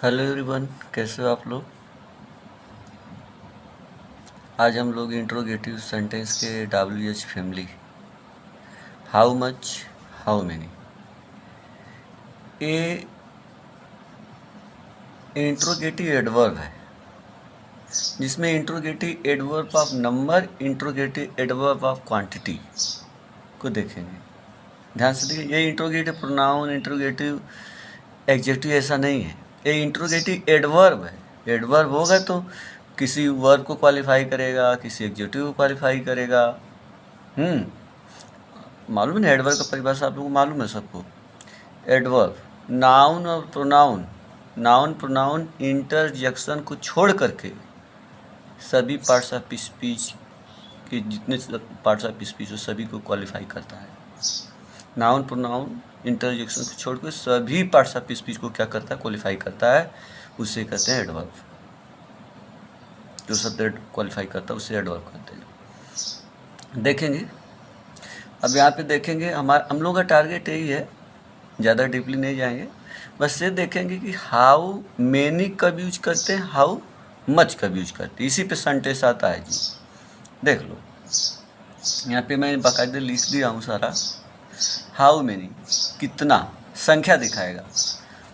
Hello everyone, कैसे हो आप लोग। आज हम लोग इंट्रोगेटिव सेंटेंस के WH family how much, how many, ये इंट्रोगेटिव एडवर्ब है जिसमें interrogative adverb of number, interrogative adverb of quantity को देखेंगे। ध्यान से देखिए, ये इंट्रोगेटिव प्रोनाउन, इंट्रोगेटिव एडजेक्टिव ऐसा नहीं है, ये इंट्रोगेटिव एडवर्ब है। एडवर्ब होगा तो किसी वर्ब को क्वालिफाई करेगा, किसी एडजेक्टिव को क्वालिफाई करेगा। मालूम है ना, एडवर्ब का परिभाषा आप लोगों को मालूम है सबको। एडवर्ब नाउन और प्रोनाउन, नाउन प्रोनाउन इंटरजेक्शन को छोड़ करके सभी पार्ट्स ऑफ स्पीच के जितने पार्ट्स ऑफ स्पीच हो सभी को क्वालिफाई करता है। नाउन प्रोनाउन इंटरजेक्शन को छोड़कर सभी पार्ट्स ऑफ स्पीच को क्या करता है, क्वालिफाई करता है। उसे कहते हैं एडवर्ब। जो शब्द क्वालिफाई करता है उसे एडवर्ब कहते हैं। देखेंगे अब यहाँ पे देखेंगे, हम लोग का टारगेट यही है, ज़्यादा डीपली नहीं जाएंगे, बस ये देखेंगे कि हाउ मेनी कब यूज करते हैं, हाउ मच कब यूज करते हैं। इसी पे सेंटेंस आता है जी। देख लो, यहाँ पे मैं बाकायदे लिख दिया हूँ सारा। हाउ मेनी कितना, संख्या दिखाएगा।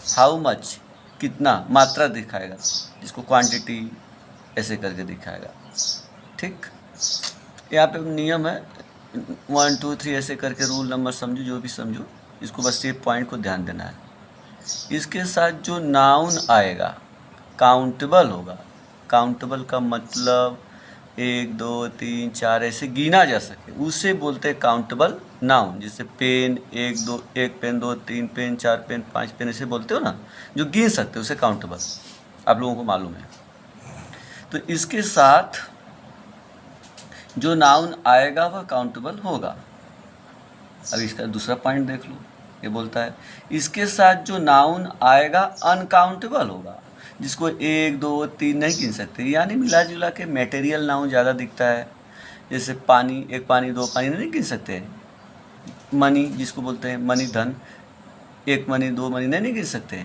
हाउ मच कितना, मात्रा दिखाएगा, जिसको क्वांटिटी ऐसे करके दिखाएगा। ठीक, यहाँ पे नियम है 1 2 3 ऐसे करके, रूल नंबर समझो, जो भी समझो, इसको बस ये पॉइंट को ध्यान देना है। इसके साथ जो नाउन आएगा काउंटेबल होगा। काउंटेबल का मतलब 1 2 3 4 ऐसे गिना जा सके, उसे बोलते हैं काउंटेबल नाउन। जैसे pen, 1 2 1 pen, 2 3 pen, 4 pen, 5 pen, ऐसे बोलते हो ना, जो गिन सकते हो उसे काउंटेबल, आप लोगों को मालूम है। तो इसके साथ जो नाउन आएगा वह काउंटेबल होगा। अब इसका दूसरा पॉइंट देख लो, ये बोलता है इसके साथ जो नाउन आएगा अनकाउंटेबल होगा, जिसको 1 2 3 नहीं गिन सकते, यानी मिला जुला के मटेरियल नाउन ज़्यादा दिखता है। जैसे पानी, 1 पानी 2 पानी नहीं गिन सकते। मनी, जिसको बोलते हैं मनी, धन, 1 मनी 2 मनी नहीं गिन सकते।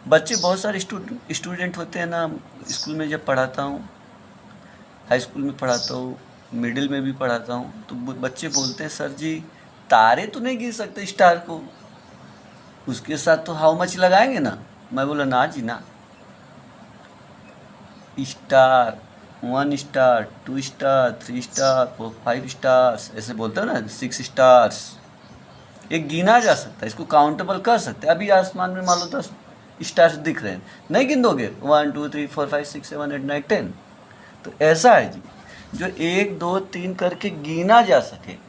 बच्चे बहुत सारे स्टूडेंट होते हैं ना, स्कूल में जब पढ़ाता हूँ, हाई स्कूल में पढ़ाता हूँ, मिडिल में भी पढ़ाता हूँ, तो बच्चे बोलते हैं सर जी तारे तो नहीं गिन सकते स्टार को, उसके साथ तो हाउ मच लगाएंगे ना। मैं बोला ना जी ना, star, 1 star, 2 star, 3 star, 4 5 stars ऐसे बोलते हो ना, 6 स्टार्स, एक गिना जा सकता है, इसको काउंटेबल कर सकते हैं। अभी आसमान में मान लो 10 स्टार्स दिख रहे हैं, नहीं गिन दोगे 1 2 3 4 5 6 7 8 9 10। तो ऐसा है जी, जो 1 2 3 करके गिना जा सके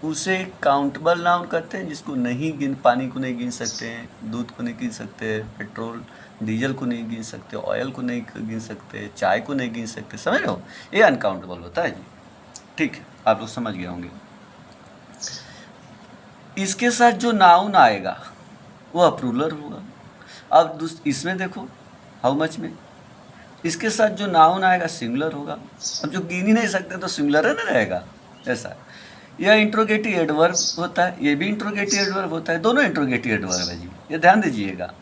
उसे काउंटेबल नाउन कहते हैं। जिसको नहीं गिन, पानी को नहीं गिन सकते हैं, दूध को नहीं गिन सकते, पेट्रोल डीजल को नहीं गिन सकते, ऑयल को नहीं गिन सकते, चाय को नहीं गिन सकते, समझ लो, ये अनकाउंटेबल होता है जी। ठीक है, आप लोग समझ गए होंगे। इसके साथ जो नाउन आएगा वो प्लूरल होगा। अब इसमें देखो, हाउ मच में इसके साथ जो नाउन आएगा सिंगुलर होगा। अब जो गिन ही नहीं सकते तो सिंगुलर है ना रहेगा, ऐसा। यह इंट्रोगेटिव एडवर्ब होता है, ये भी इंट्रोगेटिव एडवर्ब होता है, दोनों इंट्रोगेटिव एडवर्ब है जी, ये ध्यान दीजिएगा।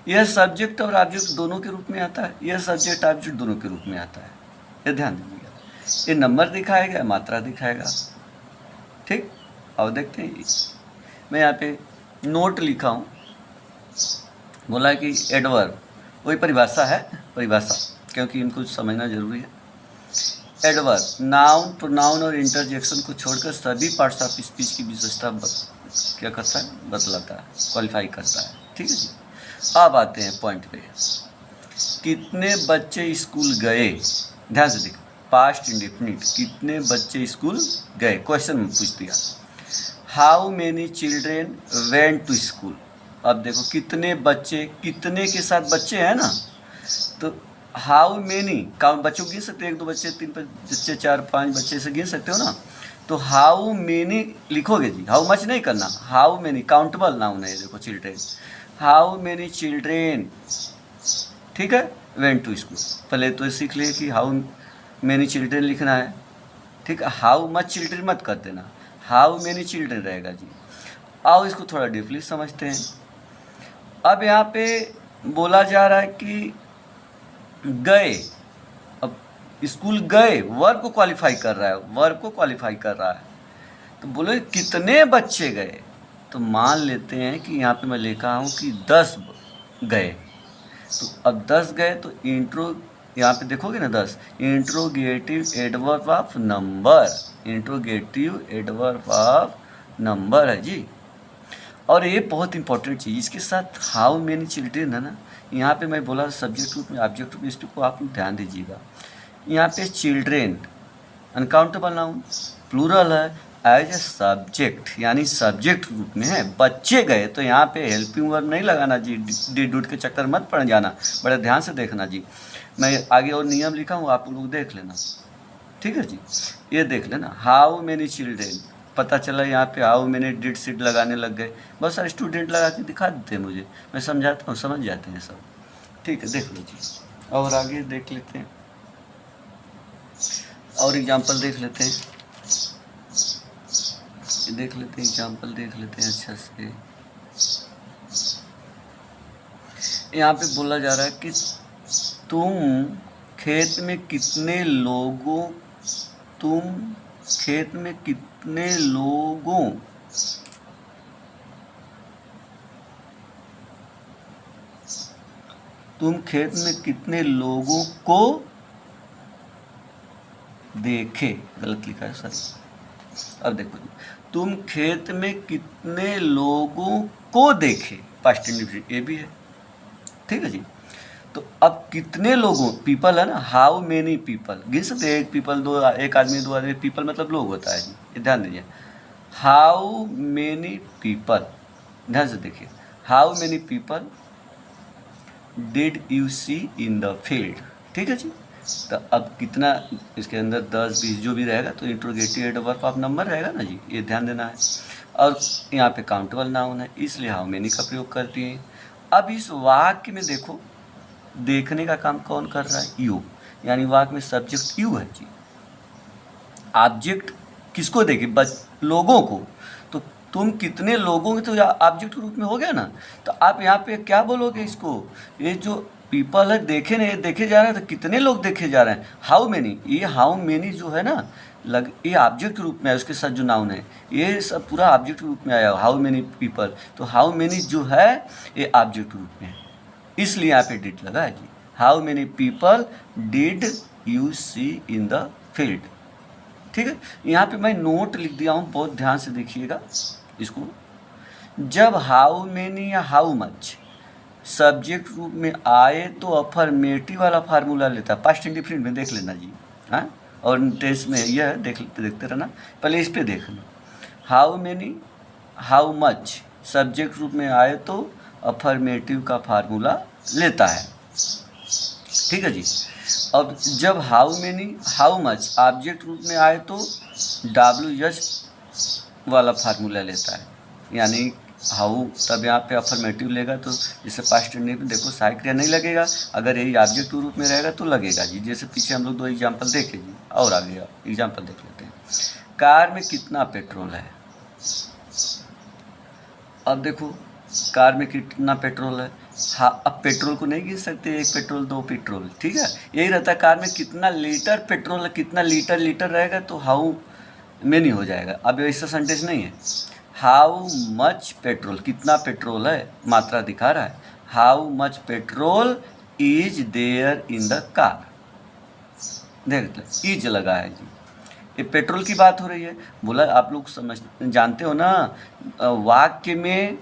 यह सब्जेक्ट और ऑब्जेक्ट दोनों के रूप में आता है, यह सब्जेक्ट ऑब्जेक्ट दोनों के रूप में आता है, ये ध्यान दीजिएगा। ये नंबर दिखाएगा, मात्रा दिखाएगा। ठीक, और देखते हैं, मैं यहाँ पे नोट लिखा हूँ, बोला कि एडवर्ब वही परिभाषा है, परिभाषा, क्योंकि इनको समझना जरूरी है। एडवर्ब नाउन, प्रोनाउन और इंटरजेक्शन को छोड़कर सभी पार्ट्स ऑफ स्पीच की विशेषता क्या करता है, बतलाता है, क्वालिफाई करता है। ठीक है जी। अब आते हैं पॉइंट पे, कितने बच्चे स्कूल गए। ध्यान से देखो, पास्ट इंडेफिनिट, कितने बच्चे स्कूल गए, क्वेश्चन में पूछ दिया। How many children went to school. अब देखो कितने बच्चे, कितने के साथ बच्चे हैं ना, तो हाउ मेनी काउंट, बच्चों गिन सकते हैं, 1 2 बच्चे, 3 बच्चे, 4 5 बच्चे से गिन सकते हो ना। तो हाउ मेनी लिखोगे जी, हाउ मच नहीं करना, हाउ मेनी काउंटेबल नाउन है। देखो चिल्ड्रेन, हाउ मेनी चिल्ड्रेन, ठीक है, वेंट टू स्कूल। पहले तो सीख लिए कि हाउ मेनी चिल्ड्रेन लिखना है, ठीक है, हाउ मच चिल्ड्रेन मत कर देना, हाउ मेनी चिल्ड्रेन रहेगा जी। आओ इसको थोड़ा डीपली समझते हैं। अब यहाँ पे बोला जा रहा है कि गए, अब स्कूल गए वर्ब को क्वालिफाई कर रहा है, वर्ब को क्वालिफाई कर रहा है। तो बोले कितने बच्चे गए, तो मान लेते हैं कि यहाँ पे मैं लिखा हूँ कि 10 गए। तो अब 10 गए तो इंट्रो, यहाँ पे देखोगे ना 10, interrogative adverb of number, interrogative adverb of number है जी। और ये बहुत इंपॉर्टेंट चीज़, इसके साथ हाउ मेनी चिल्ड्रेन है ना, यहाँ पे मैं बोला सब्जेक्ट रूप में ऑब्जेक्ट रूप में, इस को आप लोग ध्यान दीजिएगा। यहाँ पे चिल्ड्रेन अनकाउंटेबल नाउन प्लूरल है, एज ए सब्जेक्ट यानी सब्जेक्ट रूप में है। बच्चे गए तो यहाँ पे हेल्पिंग वर्ब नहीं लगाना जी, डिड डूड के चक्कर मत पड़ जाना, बड़े ध्यान से देखना जी। मैं आगे और नियम लिखा हूँ, आप लोग देख लेना, ठीक है जी। ये देख लेना, हाउ मेनी चिल्ड्रेन, पता चला यहाँ पे हाउ मेनी डिड सिड लगाने लग गए, बहुत सारे स्टूडेंट लगा के दिखा देते हैं मुझे, मैं समझाता हूँ, समझ जाते हैं सब, ठीक है। देख लो जी, और आगे देख लेते हैं, और एग्जाम्पल देख लेते हैं, देख लेते हैं एग्जाम्पल देख लेते हैं अच्छा से। यहाँ पे बोला जा रहा है कि तुम खेत में कितने लोगों, तुम खेत में कितने लोगों, तुम खेत में कितने लोगों को देखे, गलत लिखा है सर। अब देखो, तुम खेत में कितने लोगों को देखे, पास्ट इंडिफिनिट ये भी है, ठीक है जी। तो अब कितने लोगों, पीपल है ना, हाउ मेनी पीपल, गिन सकते हैं, एक पीपल, दो, एक आदमी, दो आदमी, पीपल मतलब लोग होता है जी, ये ध्यान दीजिए। हाउ मेनी पीपल, ध्यान से देखिए, how many people did you see in the field, ठीक है जी। तो अब कितना, इसके अंदर 10 20 जो भी रहेगा तो इंट्रोगेटिव एडवर्ब ऑफ नंबर रहेगा ना जी, ये ध्यान देना है। और यहाँ पे काउंटेबल नाउन है, इसलिए हाउ मेनी का प्रयोग करती है। अब इस वाक्य में देखो, देखने का काम कौन कर रहा है, यू, यानी वाक्य में सब्जेक्ट यू है जी। ऑब्जेक्ट किसको देखे, लोगों को, तो तुम कितने लोगों के, तो ऑब्जेक्ट रूप में हो गया ना। तो आप यहाँ पे क्या बोलोगे इसको, ये जो पीपल है देखे नहीं, देखे जा रहे हैं, तो कितने लोग देखे जा रहे हैं, हाउ मेनी, ये हाउ मेनी जो है ना ये ऑब्जेक्ट रूप में है, उसके साथ जो नाउन है ये सब पूरा ऑब्जेक्ट रूप में आया, हाउ मेनी पीपल, तो हाउ मेनी जो है ये ऑब्जेक्ट रूप में है, इसलिए यहाँ पे डिड लगा है जी। How many people did you see in the field, ठीक है। यहाँ पे मैं नोट लिख दिया हूँ, बहुत ध्यान से देखिएगा इसको। जब हाउ मेनी या हाउ मच सब्जेक्ट रूप में आए तो अफर्मेटिव वाला फार्मूला लेता है, पास्ट इंडिफिनिट में देख लेना जी, हाँ, और टेस्ट में यह है, देखते रहना, पहले इस पे देखना। How many how much subject रूप में आए तो अफर्मेटिव का फार्मूला लेता है, ठीक है जी। अब जब how many how much object रूप में आए तो WH वाला फार्मूला लेता है, यानी हाउ, तब यहाँ पे अफर्मेटिव लेगा तो जैसे पास्ट इंडिफिनिट देखो सहायक क्रिया नहीं लगेगा, अगर यही ऑब्जेक्ट रूप में रहेगा तो लगेगा जी। जैसे पीछे हम लोग 2 एग्जाम्पल देखे जी, और आगे एग्जाम्पल देख लेते हैं। कार में कितना पेट्रोल है, अब देखो कार में कितना पेट्रोल है, हाँ, अब पेट्रोल को नहीं गिन सकते, 1 पेट्रोल 2 पेट्रोल, ठीक है, यही रहता है। कार में कितना लीटर पेट्रोल है, कितना लीटर रहेगा तो हाउ मेनी हो जाएगा। अब ऐसा सेंटेंस नहीं है, हाउ मच पेट्रोल, कितना पेट्रोल है, मात्रा दिखा रहा है, how much petrol is there in the car, देख इज लगा है जी, ये पेट्रोल की बात हो रही है। बोला आप लोग समझ जानते हो ना, वाक्य में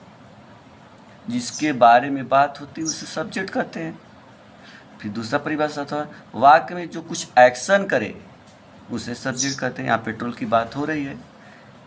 जिसके बारे में बात होती है उसे सब्जेक्ट कहते हैं। फिर दूसरा परिभाषा था, वाक्य में जो कुछ एक्शन करे उसे सब्जेक्ट कहते हैं। यहाँ पेट्रोल की बात हो रही है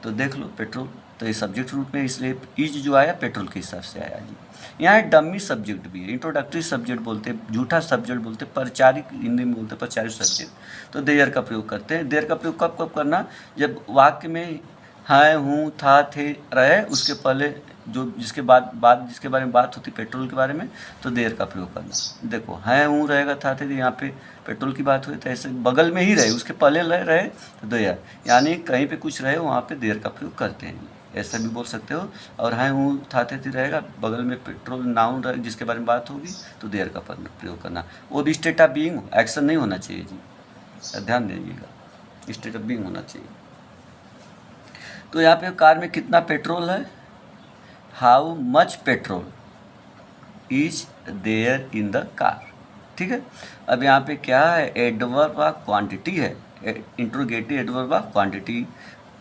तो देख लो पेट्रोल, तो ये सब्जेक्ट रूप में, इसलिए इज जो आया पेट्रोल के हिसाब से आया जी। यहाँ डमी सब्जेक्ट भी है, इंट्रोडक्टरी सब्जेक्ट बोलते हैं, झूठा सब्जेक्ट बोलते हैं, परिचारिक हिंदी में बोलते हैं, परिचारिक सब्जेक्ट। तो देयर का प्रयोग करते हैं। देयर का प्रयोग कब कब करना, जब वाक्य में है, हूँ, था, थे, रहे, उसके पहले जो जिसके जिसके बारे में बात होती पेट्रोल के बारे में, तो देयर का प्रयोग करना। देखो है, हूँ रहेगा, था, थे, यहाँ पे पेट्रोल की बात हुई तो ऐसे बगल में ही रहे, उसके पहले रहे तो देयर, यानी कहीं पे कुछ रहे वहाँ पे देयर का प्रयोग करते हैं, ऐसा भी बोल सकते हो। और हैं हूँ था थे थी रहेगा, बगल में पेट्रोल नाउन रहे जिसके बारे में बात होगी तो देयर का प्रयोग करना। वो भी स्टेट ऑफ बीइंग, एक्शन नहीं होना चाहिए जी, ध्यान दीजिएगा, स्टेट ऑफ बीइंग होना चाहिए। तो यहाँ पे कार में कितना पेट्रोल है, how much petrol is there in the car, ठीक है। अब यहाँ पे क्या है, एडवर्ब ऑफ क्वांटिटी है, इंट्रोगेटिव एडवर्ब ऑफ क्वांटिटी।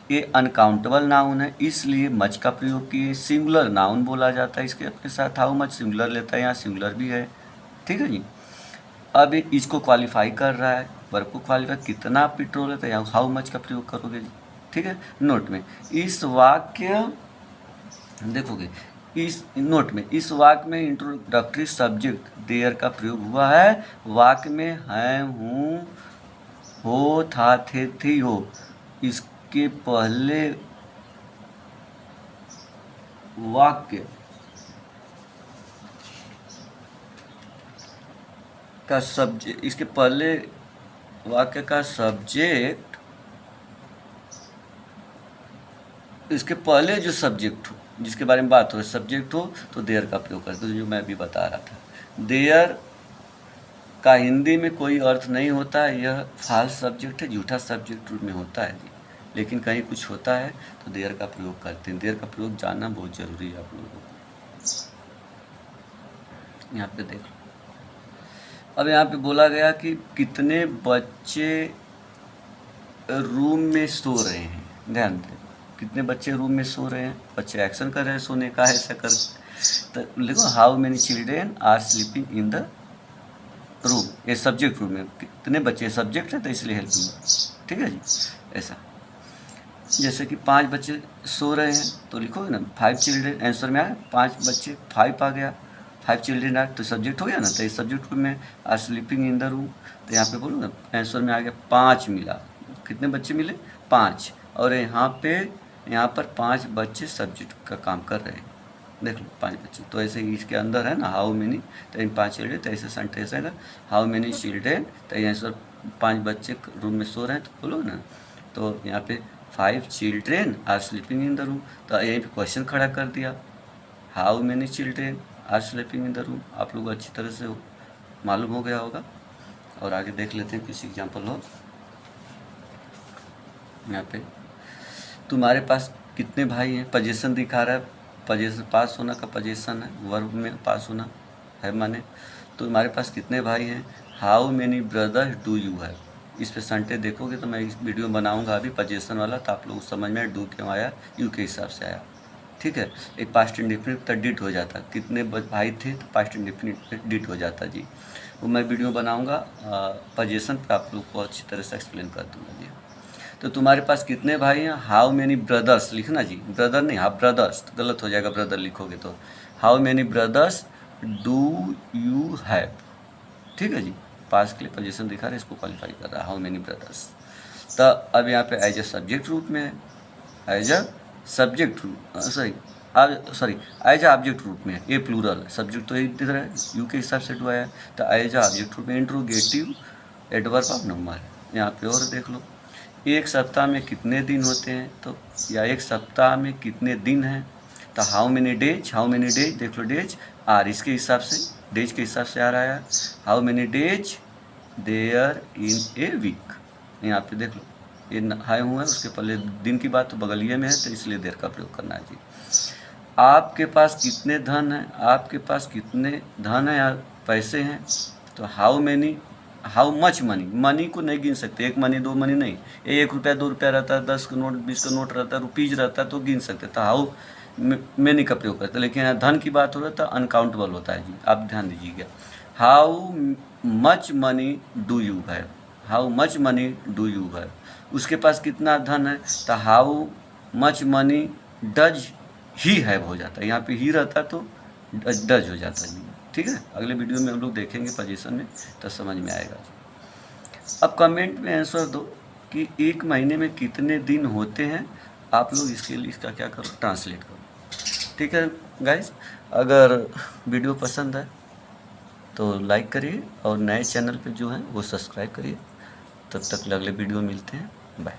ये अनकाउंटेबल नाउन है इसलिए मच का प्रयोग किए। सिंगुलर नाउन बोला जाता है इसके अपने साथ, हाउ मच सिंगुलर लेता है, यहाँ सिंगुलर भी है, ठीक है जी। अब इसको क्वालिफाई कर रहा है, वर्ब को क्वालिफाई, कितना पेट्रोल है तो यहाँ हाउ मच का प्रयोग करोगे जी, ठीक है। नोट में इस वाक्य देखोगे, इस नोट में इस वाक्य में इंट्रोडक्टरी सब्जेक्ट देयर का प्रयोग हुआ है। वाक्य में है हूँ, हो, था, थे, थी, हो, इसके पहले वाक्य का सब्जेक्ट, इसके पहले वाक्य का सब्जेक्ट, इसके पहले जो सब्जेक्ट हो जिसके बारे में बात हो, सब्जेक्ट हो तो देयर का प्रयोग करते, जो मैं अभी बता रहा था। देयर का हिंदी में कोई अर्थ नहीं होता, यह फाल्स सब्जेक्ट है, झूठा सब्जेक्ट रूप में होता है जी। लेकिन कहीं कुछ होता है तो देयर का प्रयोग करते हैं। देयर का प्रयोग जानना बहुत जरूरी है आप लोगों को। यहाँ पे देख लो, अब यहाँ पे बोला गया कि कितने बच्चे रूम में सो रहे हैं, ध्यान दें, कितने बच्चे रूम में सो रहे हैं, बच्चे एक्शन कर रहे हैं सोने का, ऐसा कर, तो लिखो how many children are sleeping in the room, ये सब्जेक्ट रूम में कितने बच्चे, सब्जेक्ट है तो इसलिए हेल्प होगा, ठीक है जी। ऐसा जैसे कि 5 बच्चे सो रहे हैं तो लिखोगे ना 5 चिल्ड्रेन, आंसर में आया 5 बच्चे, 5 आ गया, 5 चिल्ड्रेन आर तो सब्जेक्ट हो गया ना, तो इस सब्जेक्ट रूम में are sleeping in the room, तो यहाँ पे बोलो ना आंसर में आ गया 5 मिला, कितने बच्चे मिले 5, और यहाँ पर 5 बच्चे सब्जेक्ट का काम कर रहे हैं, देख लो 5 बच्चे, तो ऐसे ही इसके अंदर है ना हाउ मेनी, तो इन 5 चिल्ड्रेन, तो ऐसे सेंटेंस है ना हाउ मेनी चिल्ड्रेन, तो यहाँ सर 5 बच्चे रूम में सो रहे हैं, तो बोलो ना, तो यहाँ पे 5 children are sleeping in the room, तो यहीं पे क्वेश्चन खड़ा कर दिया, how many children are sleeping in the room, आप लोग अच्छी तरह से मालूम हो गया होगा। और आगे देख लेते हैं किसी एग्जाम्पल हो। यहाँ पे तुम्हारे पास कितने भाई हैं, पोजीशन दिखा रहा है, पोजीशन पास होना का पोजीशन है, वर्ब में पास होना है माने, तो तुम्हारे पास कितने भाई हैं, how many brothers do you have, इस पे सेंटेंस देखोगे तो मैं इस वीडियो बनाऊंगा अभी पोजीशन वाला, तो आप लोग समझ में डू क्यों आया, यू के हिसाब से आया, ठीक है। एक पास्ट इंडेफिनिट तो डिट हो जाता, कितने भाई थे तो पास्ट इंडेफिनिट डिट हो जाता जी, वो मैं वीडियो बनाऊंगा पोजीशन पे, आप लोग को अच्छी तरह से एक्सप्लेन कर दूंगा जी। तो तुम्हारे पास कितने भाई हैं, हाउ मेनी ब्रदर्स लिखना जी, ब्रदर नहीं, हाँ ब्रदर्स, तो गलत हो जाएगा ब्रदर लिखोगे तो, how many brothers do you have, ठीक है जी। पास के लिए पोजीशन दिखा रहा है, इसको क्वालिफाई कर रहा है हाउ मेनी ब्रदर्स। तो अब यहाँ पे एज ए सब्जेक्ट रूप में है, एज अ सब्जेक्ट रूप सॉरी एज अ ऑब्जेक्ट रूप में है, ये प्लूरल है, सब्जेक्ट तो इधर है, यू के हिसाब से डू आया, तो एज अ ऑब्जेक्ट रूप में इंट्रोगेटिव एडवर्ब ऑफ नंबर है। यहाँ पे और देख लो, एक सप्ताह में कितने दिन होते हैं, तो या एक सप्ताह में कितने दिन हैं, तो how many days, how many days देख लो, डेज आर इसके हिसाब से, डेज के हिसाब से आ रहा है, how many days there in a week, यहाँ पे देख लो ये हाई हुआ है, उसके पहले दिन की बात तो बगलिए में है, तो इसलिए देर का प्रयोग करना है जी। आपके पास कितने धन है, आपके पास कितने धन है या पैसे हैं, तो how many, how much money, money को नहीं गिन सकते, 1 मनी 2 मनी नहीं, 1 रुपया 2 रुपया रहता है, 10 का नोट 20 का नोट रहता है, रुपीज रहता है तो गिन सकते, तो हाउ मेनी का प्रयोग करते, लेकिन यहाँ धन की बात हो रहा है तो अनकाउंटेबल होता है जी, आप ध्यान दीजिएगा। How much money do you have, how much money do you have, उसके पास कितना धन है, तो how much money does he have हो जाता है, यहाँ पे ही रहता तो डज हो जाता है, ठीक है। अगले वीडियो में हम लोग देखेंगे पोजीशन में, तो समझ में आएगा। अब कमेंट में आंसर दो कि 1 महीने में कितने दिन होते हैं, आप लोग इसके लिए इसका क्या करो, ट्रांसलेट करो, ठीक है गाइस। अगर वीडियो पसंद है तो लाइक करिए, और नए चैनल पे जो है वो सब्सक्राइब करिए। तब तक अगले वीडियो मिलते हैं, बाय।